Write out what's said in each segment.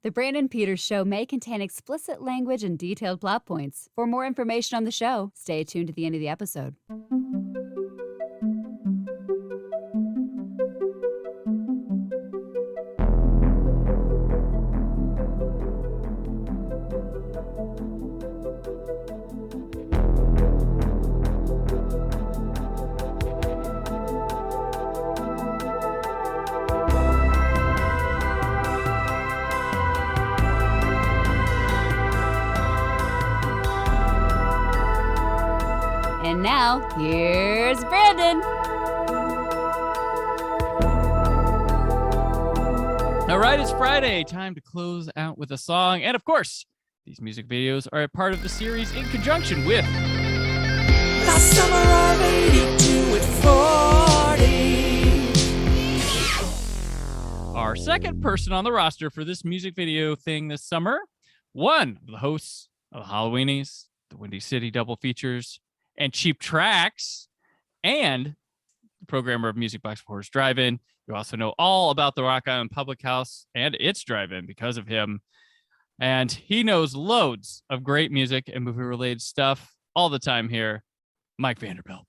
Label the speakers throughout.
Speaker 1: The Brandon Peters Show may contain explicit language and detailed plot points. For more information on the show, stay tuned to the end of the episode. And now, here's Brandon.
Speaker 2: All right, it's Friday. Time to close out with a song. And of course, these music videos are a part of the series in conjunction with
Speaker 3: The summer of 82 with 40.
Speaker 2: our second person on the roster for this music video thing this summer. One of the hosts of the Halloweenies, the Windy City double features, and Cheap Tracks, and the programmer of Music Box Reporters Drive-In. You also know all about the Rock Island Public House and its drive-in because of him. And he knows loads of great music and movie-related stuff all the time here. Mike Vanderbilt.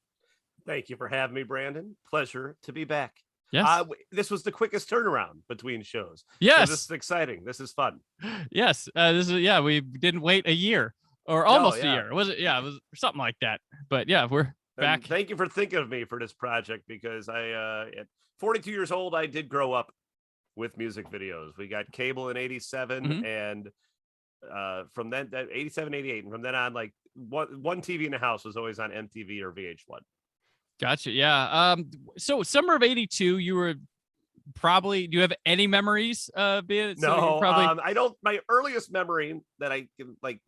Speaker 4: Thank you for having me, Brandon. Pleasure to be back.
Speaker 2: Yes.
Speaker 4: This was the quickest turnaround between shows.
Speaker 2: Yes.
Speaker 4: So this is exciting. This is fun.
Speaker 2: Yes. We didn't wait a year. Or almost a year. Was it? Yeah, it was something like that. But yeah, we're back.
Speaker 4: And thank you for thinking of me for this project because at 42 years old, I did grow up with music videos. We got cable in 87 and from then 87, 88. And from then on, like one TV in the house was always on MTV or VH1.
Speaker 2: Gotcha. Yeah. So summer of 82, you were probably, do you have any memories of it?
Speaker 4: No, I don't. My earliest memory that I can like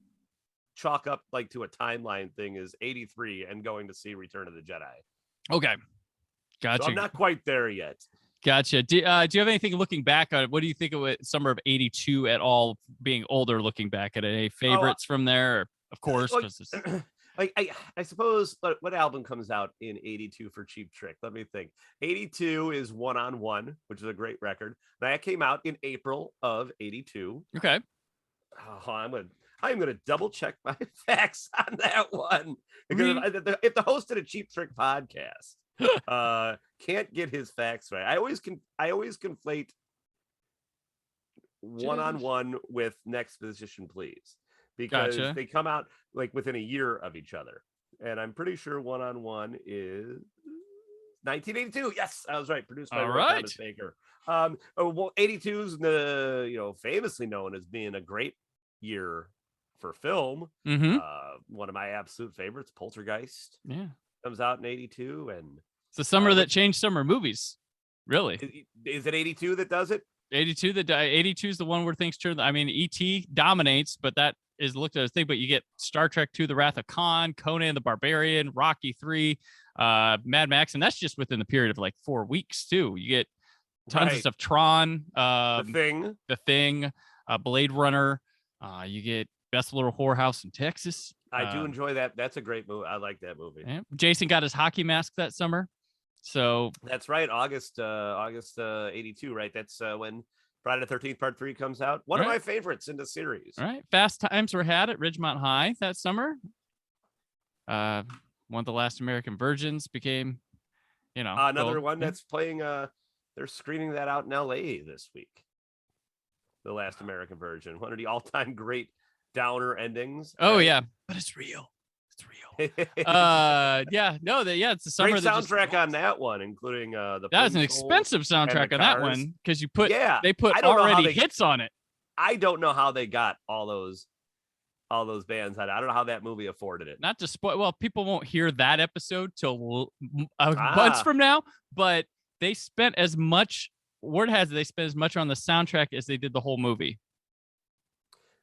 Speaker 4: chalk up like to a timeline thing is 83 and going to see Return of the Jedi.
Speaker 2: Okay. Gotcha.
Speaker 4: So I'm not quite there yet.
Speaker 2: Gotcha. Do you have anything looking back on it? What do you think of it, summer of 82 at all, being older, looking back at it? Any favorites from there? Of course.
Speaker 4: I suppose what album comes out in 82 for Cheap Trick? Let me think. 82 is One on One, which is a great record. That came out in April of 82.
Speaker 2: Okay.
Speaker 4: Oh, I'm gonna double check my facts on that one because if the host of a Cheap Trick podcast can't get his facts right, I always conflate One on One with Next Position Please because they come out like within a year of each other, and I'm pretty sure One on One is 1982. Yes, I was right. Produced by Thomas Baker. 82 is famously known as being a great year for film. One of my absolute favorites, Poltergeist, comes out in 82, and it's
Speaker 2: the summer that changed summer movies. Really,
Speaker 4: is it 82 that does it?
Speaker 2: 82 is the one where things turn. I mean, ET dominates, but that is looked at as a thing. But you get Star Trek II: The Wrath of Khan, Conan the Barbarian, Rocky III, Mad Max, and that's just within the period of like 4 weeks too. You get tons of stuff. Tron, The Thing, Blade Runner. You get Best Little Whorehouse in Texas.
Speaker 4: I do enjoy that. That's a great movie. I like that movie.
Speaker 2: Yeah. Jason got his hockey mask that summer. So
Speaker 4: that's right. August 82, right? That's when Friday the 13th Part 3 comes out. One of my favorites in the series.
Speaker 2: All right. Fast Times Were Had at Ridgemont High that summer. One of the Last American Virgins became,
Speaker 4: another one that's playing. They're screening that out in LA this week. The Last American Virgin, one of the all-time great downer endings.
Speaker 2: Oh yeah, but it's real. It's real. It's the summer.
Speaker 4: Great soundtrack on that one, including the.
Speaker 2: That was an expensive soundtrack on that one because they put already hits on it.
Speaker 4: I don't know how they got all those bands on it. I don't know how that movie afforded it.
Speaker 2: Not to spoil. Well, people won't hear that episode till months from now, but they spent as much. Word has it they spent as much on the soundtrack as they did the whole movie.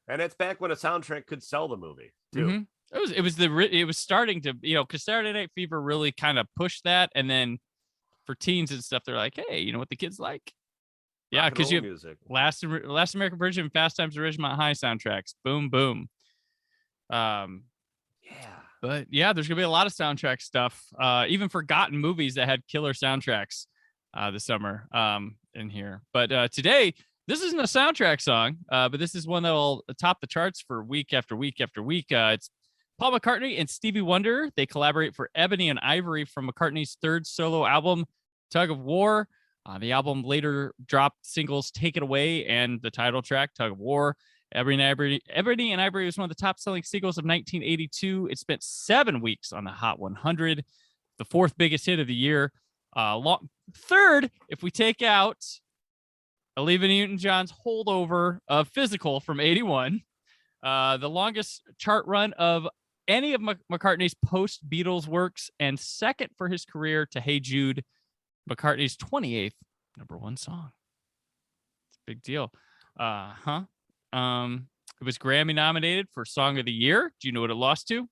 Speaker 4: And it's back when a soundtrack could sell the movie too.
Speaker 2: It was starting to, because Saturday Night Fever really kind of pushed that, and then for teens and stuff, they're like, hey, you know what the kids like? Yeah, because you have Last American Virgin and Fast Times at Ridgemont High soundtracks. Boom, boom. But yeah, there's gonna be a lot of soundtrack stuff. Even forgotten movies that had killer soundtracks this summer in here. But today This isn't a soundtrack song, but this is one that will top the charts for week after week after week. It's Paul McCartney and Stevie Wonder. They collaborate for Ebony and Ivory from McCartney's third solo album, Tug of War. The album later dropped singles Take It Away and the title track, Tug of War. Ebony and Ivory was one of the top-selling singles of 1982. It spent 7 weeks on the Hot 100, the fourth biggest hit of the year. Third, if we take out Olivia Newton-John's holdover of Physical from 81, the longest chart run of any of McCartney's post-Beatles works, and second for his career to Hey Jude, McCartney's 28th #1 song. It's a big deal. It was Grammy nominated for Song of the Year. Do you know what it lost to?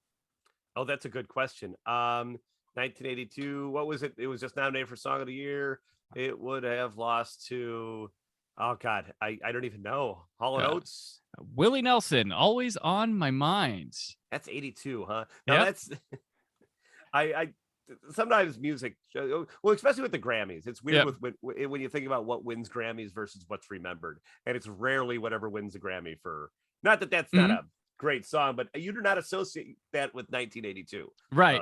Speaker 4: Oh, that's a good question. 1982, what was it? It was just nominated for Song of the Year. It would have lost to, oh God, I don't even know. Hall & Oates?
Speaker 2: Willie Nelson, Always on My Mind.
Speaker 4: That's 82, huh? No,
Speaker 2: Yep.
Speaker 4: that's I sometimes music, well, especially with the Grammys, it's weird when you think about what wins Grammys versus what's remembered, and it's rarely whatever wins the Grammy for. Not that that's not a great song, but you do not associate that with 1982.
Speaker 2: Right.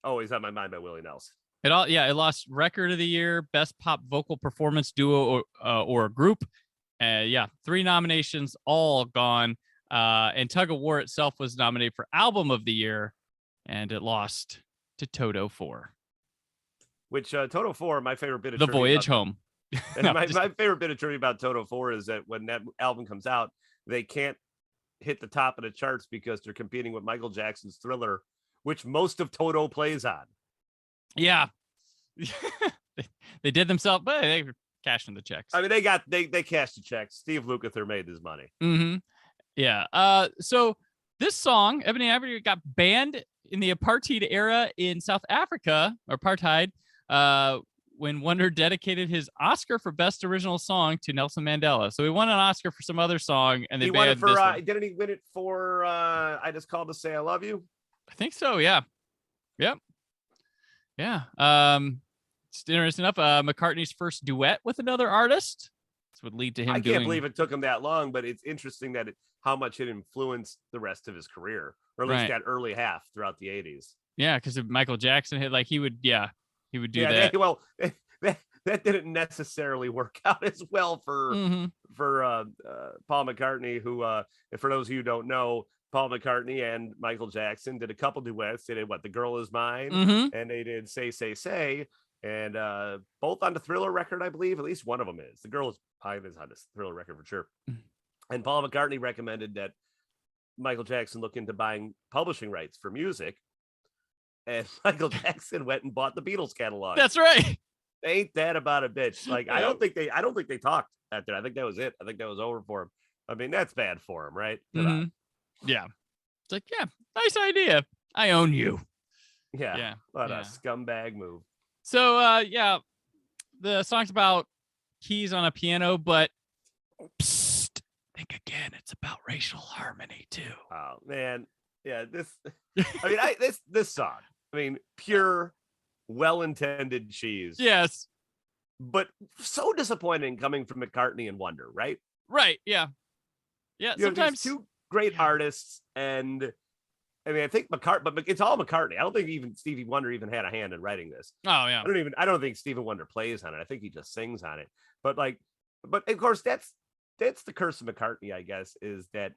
Speaker 4: Always on My Mind by Willie Nelson.
Speaker 2: It lost Record of the Year, Best Pop Vocal Performance Duo or Group. 3 nominations, all gone. And Tug of War itself was nominated for Album of the Year, and it lost to Toto 4.
Speaker 4: Which Toto 4, my favorite bit of
Speaker 2: The
Speaker 4: trivia
Speaker 2: Voyage
Speaker 4: about,
Speaker 2: Home.
Speaker 4: And my favorite bit of trivia about Toto 4 is that when that album comes out, they can't hit the top of the charts because they're competing with Michael Jackson's Thriller, which most of Toto plays on.
Speaker 2: Yeah. They did themselves, but they were cashing the checks.
Speaker 4: I mean, they cashed the checks. Steve Lukather made his money.
Speaker 2: Mm-hmm. Yeah. So this song, Ebony and Ivory, got banned in the apartheid era in South Africa, or apartheid, when Wonder dedicated his Oscar for Best Original Song to Nelson Mandela. So he won an Oscar for some other song, and they
Speaker 4: won it
Speaker 2: banned
Speaker 4: for.
Speaker 2: this one.
Speaker 4: Didn't he win it for? I Just Called to Say I Love You.
Speaker 2: I think so. Yeah. Yep. Yeah. It's interesting enough. McCartney's first duet with another artist. This would lead to him.
Speaker 4: I can't believe it took him that long, but it's interesting that how much it influenced the rest of his career, or at least that early half throughout the 80s.
Speaker 2: Yeah, because if Michael Jackson hit, like he would do that.
Speaker 4: That didn't necessarily work out as well for Paul McCartney, who, for those of you who don't know, Paul McCartney and Michael Jackson did a couple duets. They did The Girl Is Mine, and they did Say, Say, Say, and both on the Thriller record, I believe. At least one of them is. The Girl Is Mine is on the Thriller record for sure. And Paul McCartney recommended that Michael Jackson look into buying publishing rights for music, and Michael Jackson went and bought the Beatles catalog.
Speaker 2: That's right.
Speaker 4: Ain't that about a bitch? Like, I don't think they talked after. I think that was it. I think that was over for him. I mean, that's bad for him, right?
Speaker 2: Yeah. It's like, yeah, nice idea. I own you.
Speaker 4: Yeah. What a scumbag move.
Speaker 2: So, the song's about keys on a piano, but psst, think again. It's about racial harmony too.
Speaker 4: Oh man, yeah. This song. I mean, pure, well-intended cheese.
Speaker 2: Yes,
Speaker 4: but so disappointing coming from McCartney and Wonder, right?
Speaker 2: Right. Yeah. Yeah. Sometimes
Speaker 4: two great artists, and I mean, I think but it's all McCartney. I don't think even Stevie Wonder even had a hand in writing this.
Speaker 2: Oh yeah.
Speaker 4: I don't think Stevie Wonder plays on it. I think he just sings on it. But of course that's the curse of McCartney, I guess, is that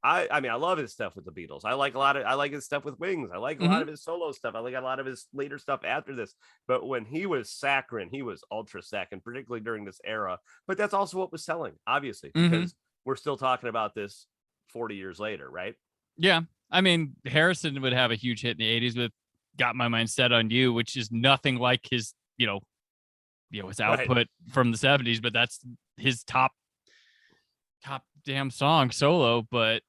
Speaker 4: I mean, I love his stuff with the Beatles. I like his stuff with Wings. I like a lot of his solo stuff. I like a lot of his later stuff after this. But when he was saccharine, he was ultra saccharine, particularly during this era. But that's also what was selling, obviously, because we're still talking about this 40 years later, right?
Speaker 2: Yeah. I mean, Harrison would have a huge hit in the 80s with Got My Mind Set on You, which is nothing like his, his output from the 70s, but that's his top damn song solo. But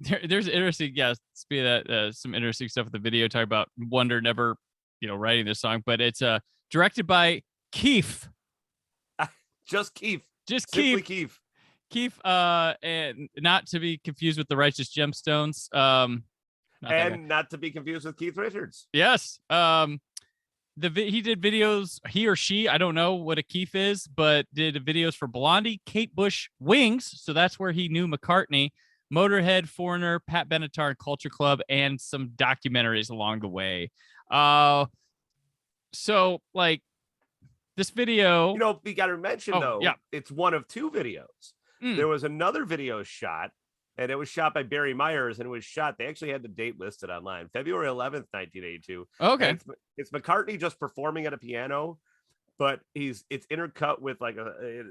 Speaker 2: there's interesting, speaking of that, some interesting stuff with the video talking about Wonder never, writing this song, but it's directed by Keith.
Speaker 4: Just Keith.
Speaker 2: Simply
Speaker 4: Keith.
Speaker 2: Keith, and not to be confused with the Righteous Gemstones.
Speaker 4: Not to be confused with Keith Richards.
Speaker 2: Yes. he did videos, he or she, I don't know what a Keith is, but did videos for Blondie, Kate Bush, Wings. So that's where he knew McCartney, Motorhead, Foreigner, Pat Benatar, and Culture Club, and some documentaries along the way. So like this video,
Speaker 4: you know, we got to mention though,
Speaker 2: yeah,
Speaker 4: it's one of 2 videos. There was another video shot, and it was shot by Barry Myers, and it was shot. They actually had the date listed online, February 11th, 1982.
Speaker 2: Okay,
Speaker 4: it's McCartney just performing at a piano, but it's intercut with like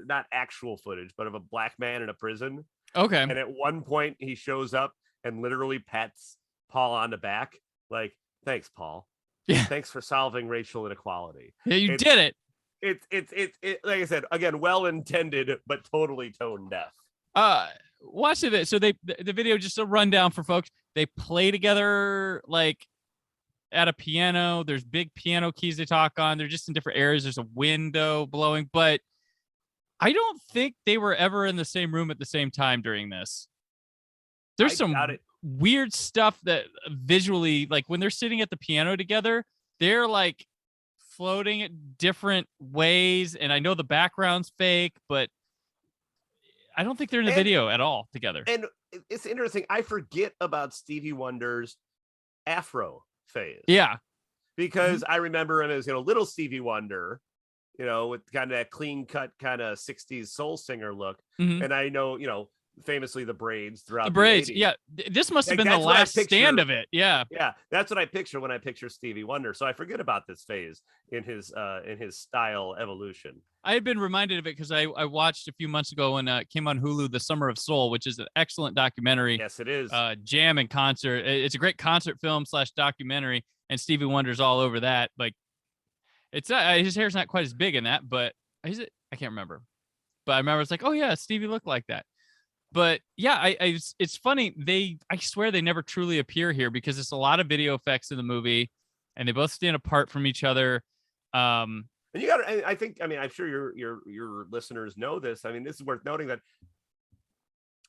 Speaker 4: not actual footage, but of a black man in a prison.
Speaker 2: Okay,
Speaker 4: and at one point he shows up and literally pats Paul on the back, like, "Thanks, Paul.
Speaker 2: Yeah,
Speaker 4: thanks for solving racial inequality."
Speaker 2: Yeah, you did it.
Speaker 4: It's like I said, again, well intended, but totally tone deaf.
Speaker 2: Watch it. So the video, just a rundown for folks. They play together like at a piano. There's big piano keys they talk on. They're just in different areas. There's a window blowing, but I don't think they were ever in the same room at the same time during this. There's some weird stuff that visually, like when they're sitting at the piano together, they're like floating at different ways, and I know the background's fake, but I don't think they're in the video at all together.
Speaker 4: And it's interesting, I forget about Stevie Wonder's Afro phase.
Speaker 2: Yeah,
Speaker 4: because I remember him as, you know, little Stevie Wonder, you know, with kind of that clean cut kind of 60s soul singer look. And I know, you know, famously the braids throughout
Speaker 2: the braids.
Speaker 4: The 80s.
Speaker 2: Yeah, this must have been the last stand of it. Yeah,
Speaker 4: that's what I picture when I picture Stevie Wonder. So I forget about this phase in his style evolution.
Speaker 2: I had been reminded of it because I watched a few months ago when it came on Hulu, The Summer of Soul, which is an excellent documentary.
Speaker 4: Yes, it is.
Speaker 2: Jam and concert. It's a great concert film / documentary, and Stevie Wonder's all over that. Like, it's his hair's not quite as big in that, but is it? I can't remember. But I remember it's like, oh yeah, Stevie looked like that. But yeah, it's funny. I swear they never truly appear here because it's a lot of video effects in the movie, and they both stand apart from each other.
Speaker 4: And you got to, I think, I mean, I'm sure your listeners know this. I mean, this is worth noting that.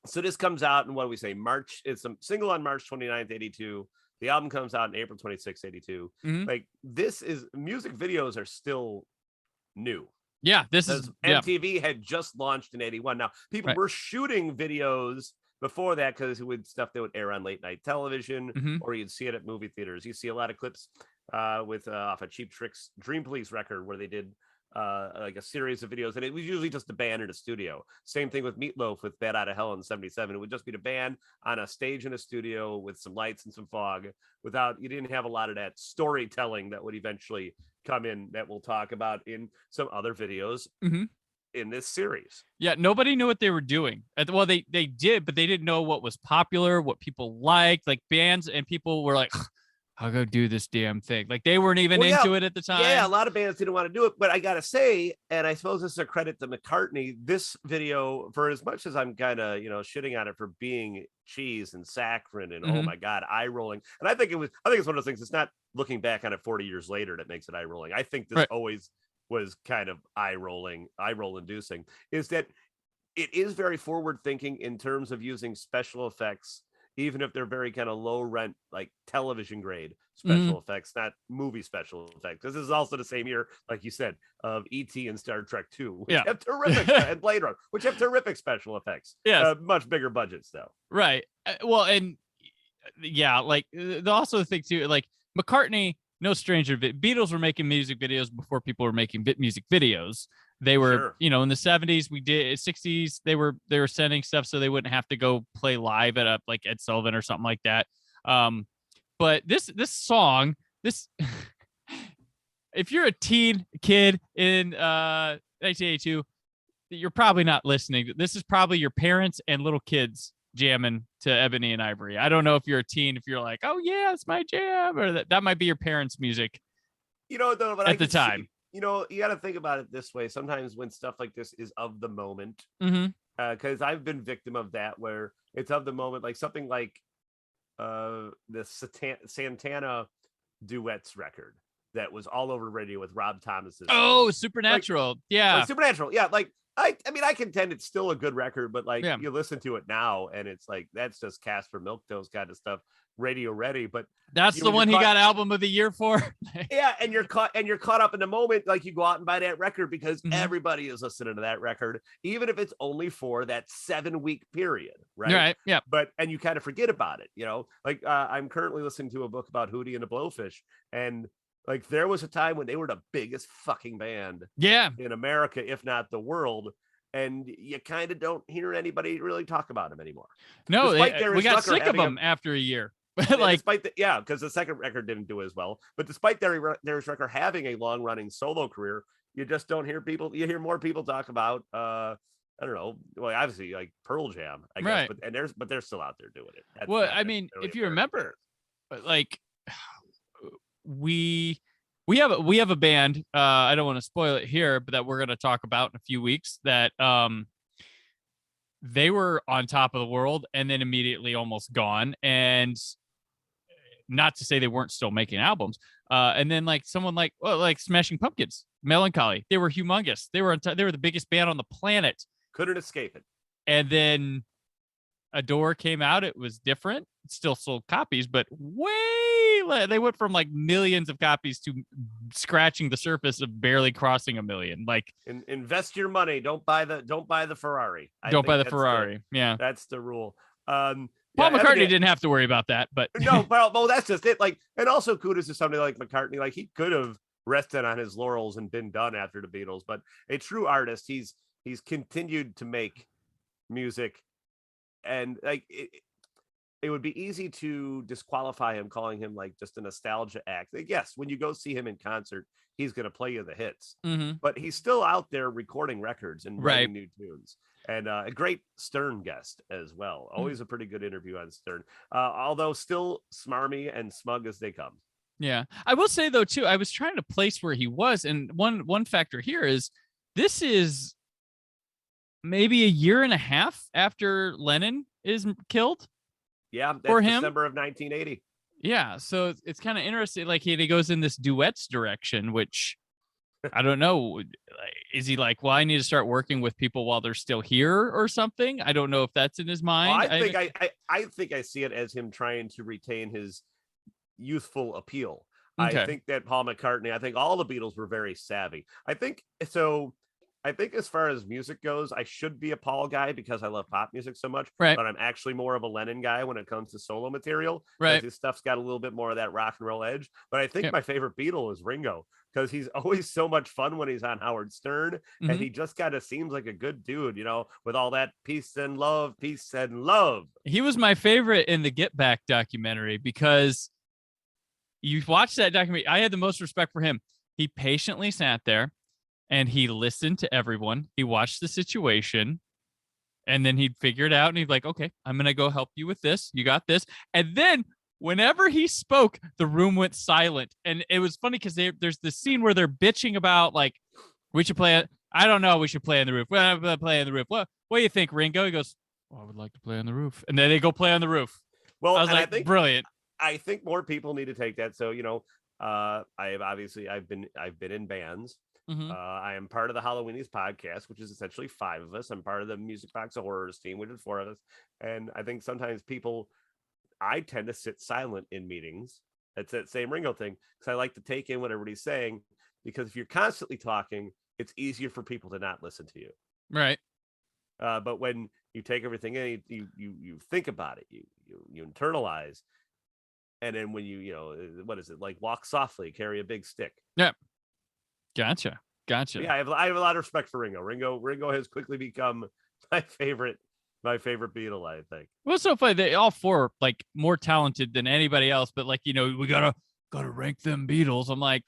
Speaker 4: So this comes out in, what do we say, March? It's a single on March 29th, 82. The album comes out in April 26th, 82. Like, music videos are still new.
Speaker 2: Yeah, this is
Speaker 4: MTV had just launched in 81. Now, people were shooting videos before that because it would stuff that would air on late night television, or you'd see it at movie theaters. You see a lot of clips with off a Cheap Trick's Dream Police record where they did like a series of videos, and it was usually just a band in a studio. Same thing with Meatloaf with Bad Outta Hell in '77. It would just be the band on a stage in a studio with some lights and some fog. You didn't have a lot of that storytelling that would eventually come in, that we'll talk about in some other videos in this series.
Speaker 2: Yeah, nobody knew what they were doing. Well, they did, but they didn't know what was popular, what people liked. Like, bands and people were like, I'll go do this damn thing. Like, they weren't even into it at the time.
Speaker 4: Yeah, a lot of bands didn't want to do it. But I got to say, and I suppose this is a credit to McCartney, this video, for as much as I'm kind of, you know, shitting on it for being cheese and saccharine and oh my God, eye rolling. And I think it's one of those things. It's not looking back on it 40 years later that makes it eye rolling. I think this always was kind of eye roll inducing, is that it is very forward thinking in terms of using special effects, even if they're very kind of low rent, like television grade special effects, not movie special effects. This is also the same year, like you said, of E.T. and Star Trek 2, which have terrific and Blade Runner, which have terrific special effects. Yeah, much bigger budgets though.
Speaker 2: Right. Well, and yeah, like the also thing too, like McCartney, no stranger. Beatles were making music videos before people were making music videos. They were, you know, in the 70s, 60s, they were sending stuff so they wouldn't have to go play live at like Ed Sullivan or something like that. But this song, if you're a kid in 1982, you're probably not listening. This is probably your parents and little kids jamming to Ebony and Ivory. I don't know if you're a teen, if you're like, oh yeah, it's my jam, or that might be your parents' music.
Speaker 4: You know, though, but
Speaker 2: at the time.
Speaker 4: You know, you got to think about it this way. Sometimes when stuff like this is of the moment, because I've been victim of that, where it's of the moment, like something like the Santana duets record that was all over radio with Rob Thomas's.
Speaker 2: Oh, Supernatural.
Speaker 4: Supernatural. Yeah. Like I mean, I contend it's still a good record, but like
Speaker 2: Yeah.
Speaker 4: you listen to it now, and it's like that's just Casper Milquetoast kind of stuff, radio ready. But
Speaker 2: That's the one he got album of the year for.
Speaker 4: Yeah, and you're caught up in the moment. Like you go out and buy that record because
Speaker 2: Mhm.
Speaker 4: everybody is listening to that record, even if it's only for that 7-week period, right?
Speaker 2: Right. Yeah.
Speaker 4: And you kind of forget about it, you know. Like I'm currently listening to a book about Hootie and the Blowfish, and like there was a time when they were the biggest fucking band,
Speaker 2: Yeah,
Speaker 4: in America, if not the world, and you kind of don't hear anybody really talk about them anymore.
Speaker 2: no,
Speaker 4: Despite
Speaker 2: we
Speaker 4: Darius
Speaker 2: got
Speaker 4: Rucker
Speaker 2: sick of
Speaker 4: having
Speaker 2: them after a year.
Speaker 4: like, because the second record didn't do as well. But despite Darius Rucker having a long-running solo career, you just don't hear people. You hear more people talk about I don't know. Well, obviously like Pearl Jam, I guess,
Speaker 2: Right.
Speaker 4: but they're still out there doing it. That's
Speaker 2: Well,
Speaker 4: not
Speaker 2: I mean,
Speaker 4: necessarily
Speaker 2: if you
Speaker 4: American
Speaker 2: remember, like we have a band. I don't want to spoil it here, but that we're going to talk about in a few weeks. That they were on top of the world and then immediately almost gone. And not to say they weren't still making albums. And then like someone like Smashing Pumpkins, Melancholy, they were humongous. They were the biggest band on the planet.
Speaker 4: couldn't escape it.
Speaker 2: And then Adore came out. It was different. It still sold copies, but they went from like millions of copies to scratching the surface of barely crossing 1 million. Like
Speaker 4: Invest your money. Don't buy the Ferrari.
Speaker 2: Don't buy the Ferrari. Yeah.
Speaker 4: That's the rule.
Speaker 2: Paul McCartney didn't have to worry about that, but
Speaker 4: no, well, that's just it. Like, and also kudos to somebody like McCartney. Like, he could have rested on his laurels and been done after the Beatles, but a true artist, he's continued to make music, and like it would be easy to disqualify him, calling him like just a nostalgia act. Like, yes, when you go see him in concert, he's going to play you the hits, but he's still out there recording records and writing new tunes. And a great Stern guest as well. Always a pretty good interview on Stern, although still smarmy and smug as they come.
Speaker 2: Yeah, I will say though too, I was trying to place where he was, and one factor here is this is maybe a year and a half after Lennon is killed.
Speaker 4: Yeah, that's
Speaker 2: for him,
Speaker 4: December of 1980.
Speaker 2: Yeah, so it's kind of interesting. Like he goes in this duets direction, which I don't know. Is he like, well, I need to start working with people while they're still here or something? I don't know if that's in his mind.
Speaker 4: Well, I think I see it as him trying to retain his youthful appeal. Okay. I think that Paul McCartney, I think all the Beatles were very savvy. I think as far as music goes, I should be a Paul guy because I love pop music so much.
Speaker 2: Right.
Speaker 4: But I'm actually more of a Lennon guy when it comes to solo material.
Speaker 2: Right.
Speaker 4: His stuff's got a little bit more of that rock and roll edge. But I think my favorite Beatle is Ringo, because he's always so much fun when he's on Howard Stern. And he just kind of seems like a good dude, you know, with all that peace and love, peace and love.
Speaker 2: He was my favorite in the Get Back documentary because you watch that documentary. I had the most respect for him. He patiently sat there and he listened to everyone. He watched the situation and then he'd figure it out. And he'd like, okay, I'm going to go help you with this. You got this. And then whenever he spoke, the room went silent. And it was funny because there's this scene where they're bitching about like, we should play it. I don't know. We should play on the roof. Well, play on the roof. What do you think, Ringo? He goes, I would like to play on the roof. And then they go play on the roof.
Speaker 4: Well,
Speaker 2: I was like, brilliant.
Speaker 4: I think more people need to take that. So, you know, I've been in bands. I am part of the Halloweenies podcast, which is essentially 5 of us. I'm part of the Music Box of Horrors team, which is 4 of us. And I think sometimes I tend to sit silent in meetings. It's that same Ringo thing, because I like to take in what everybody's saying, because if you're constantly talking, it's easier for people to not listen to you.
Speaker 2: Right.
Speaker 4: But when you take everything in, you think about it, you internalize. And then when you know, what is it? Like walk softly, carry a big stick.
Speaker 2: Yeah. Gotcha.
Speaker 4: Yeah, I have a lot of respect for Ringo. Ringo has quickly become my favorite Beatle, I think.
Speaker 2: Well, so funny. They all 4 like more talented than anybody else, but like, you know, we gotta rank them Beatles. I'm like,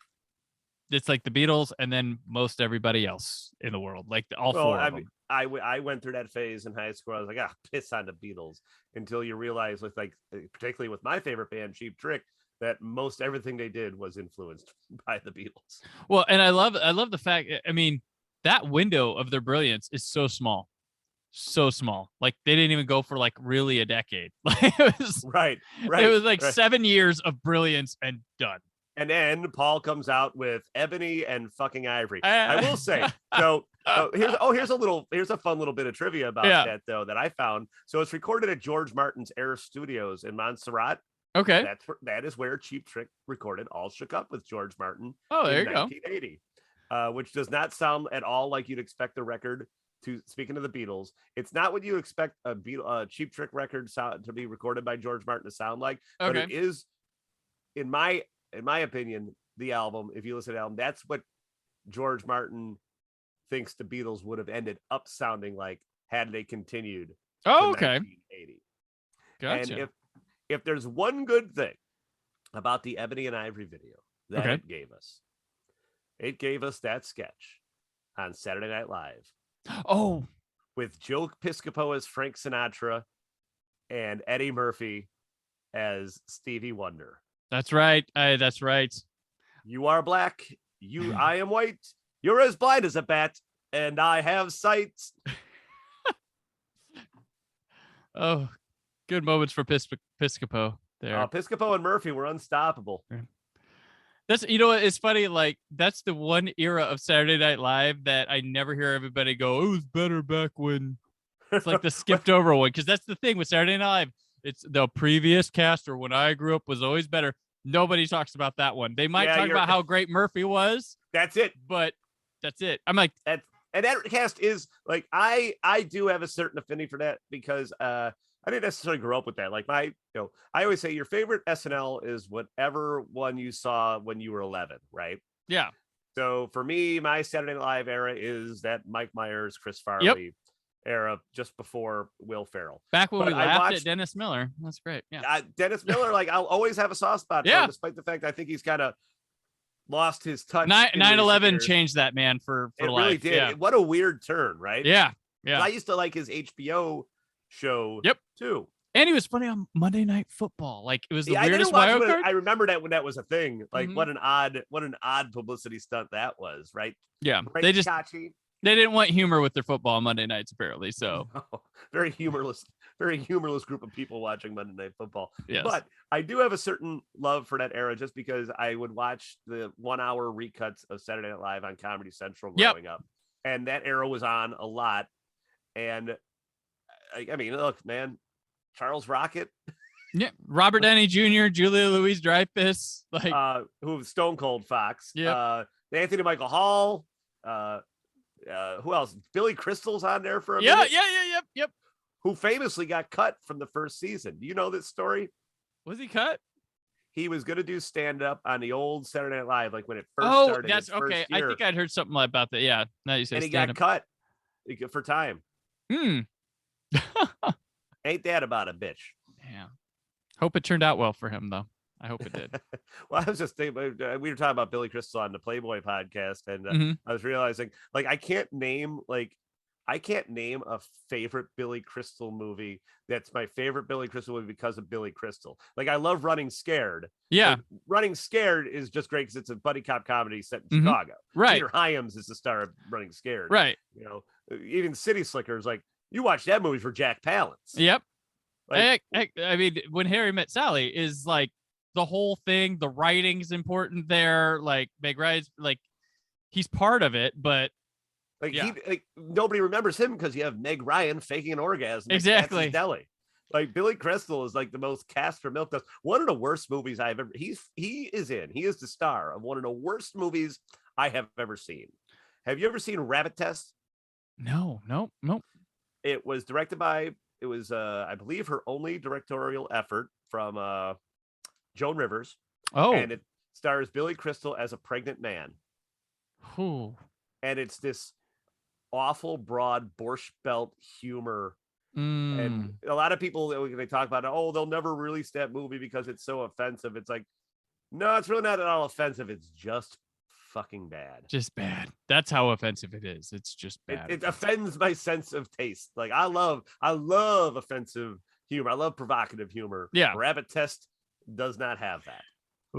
Speaker 2: it's like the Beatles and then most everybody else in the world, like all 4 of them.
Speaker 4: I went through that phase in high school. I was like, piss on the Beatles, until you realize, with like, particularly with my favorite band, Cheap Trick, that most everything they did was influenced by the Beatles. Well,
Speaker 2: and I love the fact, I mean, that window of their brilliance is so small. Like they didn't even go for like really a decade. Like it was
Speaker 4: right.
Speaker 2: It was like 7 years of brilliance and done.
Speaker 4: And then Paul comes out with Ebony and fucking Ivory. I will say, so here's a fun little bit of trivia about that though that I found. So it's recorded at George Martin's Air Studios in Montserrat.
Speaker 2: Okay.
Speaker 4: That is where Cheap Trick recorded All Shook Up with George Martin.
Speaker 2: Oh, there you
Speaker 4: 1980, which does not sound at all like you'd expect the record to. Speaking of the Beatles, it's not what you expect a Cheap Trick record to be recorded by George Martin to sound like, but it is, in my opinion, the album. If you listen to the album, that's what George Martin thinks the Beatles would have ended up sounding like had they continued.
Speaker 2: Oh, okay.
Speaker 4: 1980.
Speaker 2: Gotcha.
Speaker 4: And if there's one good thing about the Ebony and Ivory video that it gave us that sketch on Saturday Night Live.
Speaker 2: Oh,
Speaker 4: with Joe Piscopo as Frank Sinatra and Eddie Murphy as Stevie Wonder.
Speaker 2: That's right. That's right.
Speaker 4: You are black. I am white. You're as blind as a bat, and I have sight.
Speaker 2: Oh, good moments for Piscopo there.
Speaker 4: Piscopo and Murphy were unstoppable.
Speaker 2: That's, it's funny. Like, that's the one era of Saturday Night Live that I never hear everybody go, it was better back when. It's like the skipped over one. Because that's the thing with Saturday Night Live. It's the previous cast, or when I grew up, was always better. Nobody talks about that one. They might talk about how great Murphy was.
Speaker 4: That's it.
Speaker 2: But that's it. I'm like,
Speaker 4: and that cast is like, I do have a certain affinity for that because I didn't necessarily grow up with that. Like I always say your favorite SNL is whatever one you saw when you were 11, right?
Speaker 2: Yeah.
Speaker 4: So for me, my Saturday Night Live era is that Mike Myers, Chris Farley era, just before Will Ferrell.
Speaker 2: Back when we laughed at Dennis Miller. That's great. Yeah.
Speaker 4: Dennis Miller, like I'll always have a soft spot for him, despite the fact I think he's kind of lost his touch.
Speaker 2: 9/11 changed that man for
Speaker 4: it
Speaker 2: life.
Speaker 4: Really did.
Speaker 2: Yeah.
Speaker 4: What a weird turn, right?
Speaker 2: Yeah. Yeah.
Speaker 4: I used to like his HBO show too.
Speaker 2: And he was funny on Monday Night Football. Like, it was the weirdest
Speaker 4: wild
Speaker 2: card.
Speaker 4: I remember that when that was a thing. Like, what an odd publicity stunt that was, right?
Speaker 2: Yeah.
Speaker 4: Right,
Speaker 2: they didn't want humor with their football on Monday nights, apparently. So
Speaker 4: very humorless group of people watching Monday Night Football.
Speaker 2: Yes.
Speaker 4: But I do have a certain love for that era just because I would watch the 1 hour recuts of Saturday Night Live on Comedy Central growing up. And that era was on a lot. And I mean, look, man, Charles Rocket.
Speaker 2: Yeah. Robert Downey Jr., Julia Louis-Dreyfus. Like,
Speaker 4: who was Stone Cold Fox.
Speaker 2: Yeah.
Speaker 4: Anthony Michael Hall. Who else? Billy Crystal's on there for a minute.
Speaker 2: Yep.
Speaker 4: Who famously got cut from the first season. Do you know this story?
Speaker 2: Was he cut?
Speaker 4: He was going to do stand-up on the old Saturday Night Live, like when it first started.
Speaker 2: Oh, that's okay. I think I'd heard something about that. Yeah. Now you say,
Speaker 4: and he got cut for time. Ain't that about a bitch?
Speaker 2: Yeah. Hope it turned out well for him, though. I hope it did.
Speaker 4: Well, I was just thinking, we were talking about Billy Crystal on the Playboy podcast, and I was realizing, like, I can't name a favorite Billy Crystal movie that's my favorite Billy Crystal movie because of Billy Crystal. Like, I love Running Scared.
Speaker 2: Yeah.
Speaker 4: Like, Running Scared is just great because it's a buddy cop comedy set in Chicago.
Speaker 2: Right.
Speaker 4: Peter Hyams is the star of Running Scared.
Speaker 2: Right.
Speaker 4: Even City Slickers, like, you watch that movie for Jack Palance.
Speaker 2: Yep.
Speaker 4: Like,
Speaker 2: I mean, When Harry Met Sally is like the whole thing. The writing's important there. Like, Meg Ryan's, like, he's part of it, but
Speaker 4: nobody remembers him because you have Meg Ryan faking an orgasm.
Speaker 2: Exactly.
Speaker 4: Deli. Like, Billy Crystal is like the most cast for milk. One of the worst movies I've ever. He is the star of one of the worst movies I have ever seen. Have you ever seen Rabbit Test?
Speaker 2: No.
Speaker 4: It was directed by. It was I believe her only directorial effort from Joan Rivers.
Speaker 2: Oh,
Speaker 4: and it stars Billy Crystal as a pregnant man.
Speaker 2: Ooh.
Speaker 4: And it's this awful broad Borscht Belt humor. And a lot of people, they talk about, they'll never release that movie because it's so offensive. It's like, no, it's really not at all offensive. It's just fucking bad.
Speaker 2: Just bad. That's how offensive it is. It's just bad.
Speaker 4: It offends my sense of taste. Like, I love offensive humor. I love provocative humor.
Speaker 2: Yeah.
Speaker 4: Rabbit Test does not have that.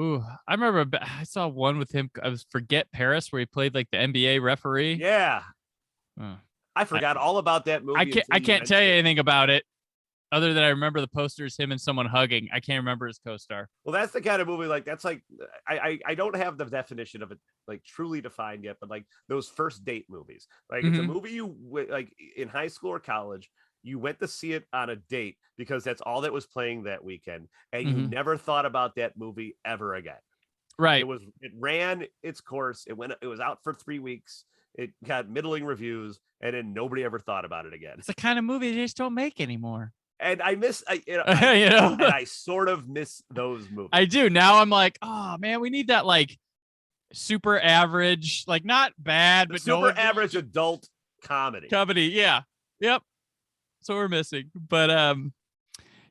Speaker 2: Ooh, I remember I saw one with him. I was Forget Paris, where he played like the NBA referee.
Speaker 4: Yeah. I forgot all about that movie.
Speaker 2: I can't tell you anything about it. other than I remember the posters, him and someone hugging. I can't remember his co-star.
Speaker 4: Well, that's the kind of movie that's like I don't have the definition of it like truly defined yet, but like those first date movies, like it's a movie you like in high school or college. You went to see it on a date because that's all that was playing that weekend, and you never thought about that movie ever again.
Speaker 2: Right.
Speaker 4: It ran its course. It was out for 3 weeks. It got middling reviews, and then nobody ever thought about it again.
Speaker 2: It's the kind of movie they just don't make anymore.
Speaker 4: And I miss, and I sort of miss those movies.
Speaker 2: I do. Now I'm like, oh man, we need that like super average, like not bad, but
Speaker 4: super average adult comedy.
Speaker 2: Yeah. Yep. So we're missing, but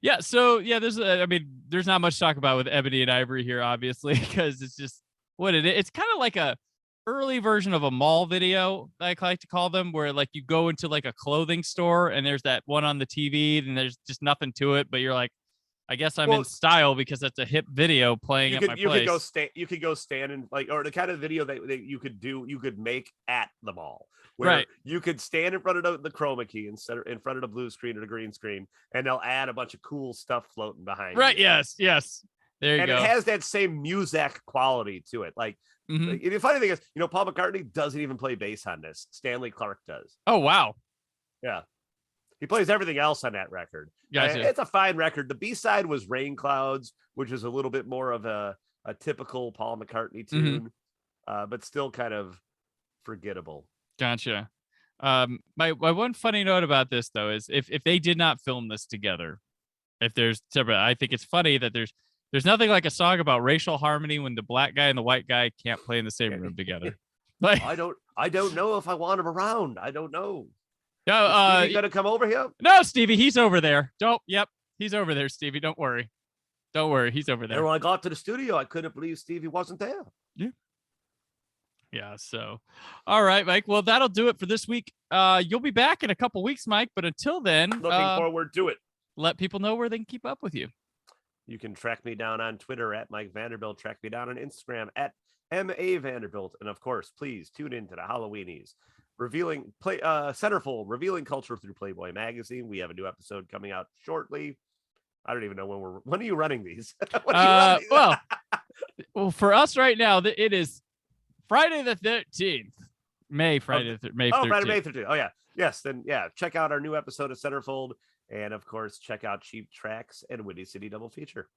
Speaker 2: yeah. So yeah, there's not much to talk about with Ebony and Ivory here, obviously, because it's just what it is. It's kind of like a early version of a mall video, I like to call them, where like you go into like a clothing store and there's that one on the TV and there's just nothing to it, but you're like, I guess I'm in style because that's a hip video playing at my place.
Speaker 4: You could go stand and like, or the kind of video that you could make at the mall, where you could stand in front of the chroma key instead of in front of the blue screen or the green screen, and they'll add a bunch of cool stuff floating behind.
Speaker 2: Right.
Speaker 4: You.
Speaker 2: Yes. There you go.
Speaker 4: And it has that same music quality to it. Like, the funny thing is, Paul McCartney doesn't even play bass on this. Stanley Clarke does.
Speaker 2: Oh, wow.
Speaker 4: Yeah. He plays everything else on that record.
Speaker 2: Gotcha.
Speaker 4: It's a fine record. The B-side was Rain Clouds, which is a little bit more of a typical Paul McCartney tune, but still kind of forgettable.
Speaker 2: Gotcha. My one funny note about this, though, is if they did not film this together, if there's separate, I think it's funny that there's nothing like a song about racial harmony when the black guy and the white guy can't play in the same room together. Like,
Speaker 4: I don't know if I want him around. I don't know.
Speaker 2: No,
Speaker 4: you gonna come over here?
Speaker 2: No, Stevie, he's over there. He's over there, Stevie. Don't worry, he's over there.
Speaker 4: And when I got to the studio, I couldn't believe Stevie wasn't there.
Speaker 2: Yeah. So, all right, Mike. Well, that'll do it for this week. You'll be back in a couple weeks, Mike. But until then,
Speaker 4: looking forward to it.
Speaker 2: Let people know where they can keep up with you.
Speaker 4: You can track me down on Twitter at Mike Vanderbilt. Track me down on Instagram at MA Vanderbilt. And of course, please tune in to the Halloweenies. Centerfold, revealing culture through Playboy magazine. We have a new episode coming out shortly. I don't even know when are you running these?
Speaker 2: Well, for us right now, it is Friday the 13th. May 13th.
Speaker 4: Friday, May 13th. Oh yeah. Yes. Then check out our new episode of Centerfold. And of course, check out Cheap Tracks and Windy City Double Feature.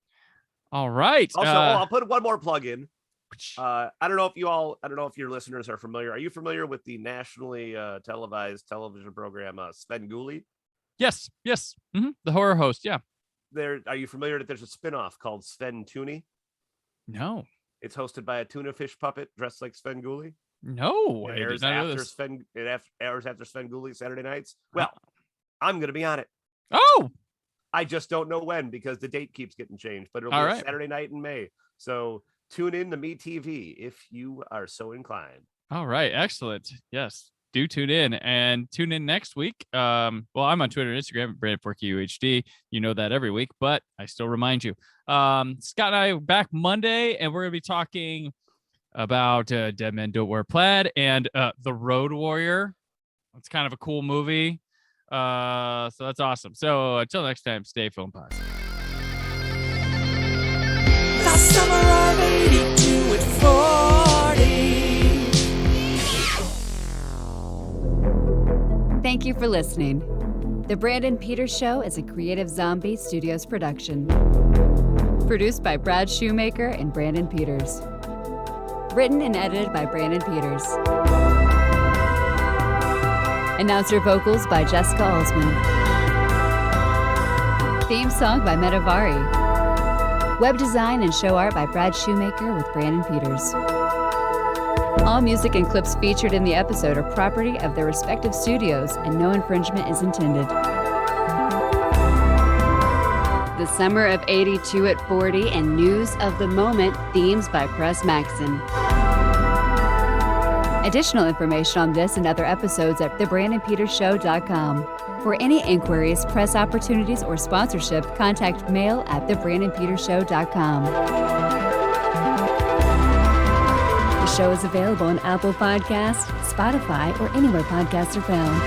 Speaker 2: All right.
Speaker 4: Also, I'll put one more plug in. I don't know if your listeners are familiar. Are you familiar with the nationally televised television program Svengoolie?
Speaker 2: Yes. The horror host. Yeah.
Speaker 4: Are you familiar that there's a spinoff called Sven Tooney?
Speaker 2: No.
Speaker 4: It's hosted by a tuna fish puppet dressed like Svengoolie.
Speaker 2: No.
Speaker 4: It airs after Svengoolie Saturday nights. Well, I'm going to be on it.
Speaker 2: Oh.
Speaker 4: I just don't know when because the date keeps getting changed, but it'll be Saturday night in May. So tune in to MeTV if you are so inclined.
Speaker 2: All right. Excellent. Yes. Do tune in and tune in next week. I'm on Twitter and Instagram, Brandon4QHD. You know that every week, but I still remind you. Scott and I are back Monday, and we're going to be talking about Dead Men Don't Wear Plaid and The Road Warrior. It's kind of a cool movie. So that's awesome. So until next time, stay film positive.
Speaker 3: The summer of 82 at 40.
Speaker 1: Thank you for listening. The Brandon Peters Show is a Creative Zombie Studios production. Produced by Brad Shoemaker and Brandon Peters. Written and edited by Brandon Peters. Announcer vocals by Jessica Alsman. Theme song by Metavari. Web design and show art by Brad Shoemaker with Brandon Peters. All music and clips featured in the episode are property of their respective studios, and no infringement is intended. The Summer of 82 at 40 and News of the Moment themes by Pres Maxson. Additional information on this and other episodes at thebrandonpetershow.com. For any inquiries, press opportunities, or sponsorship, contact mail@thebrandonpetershow.com. The show is available on Apple Podcasts, Spotify, or anywhere podcasts are found.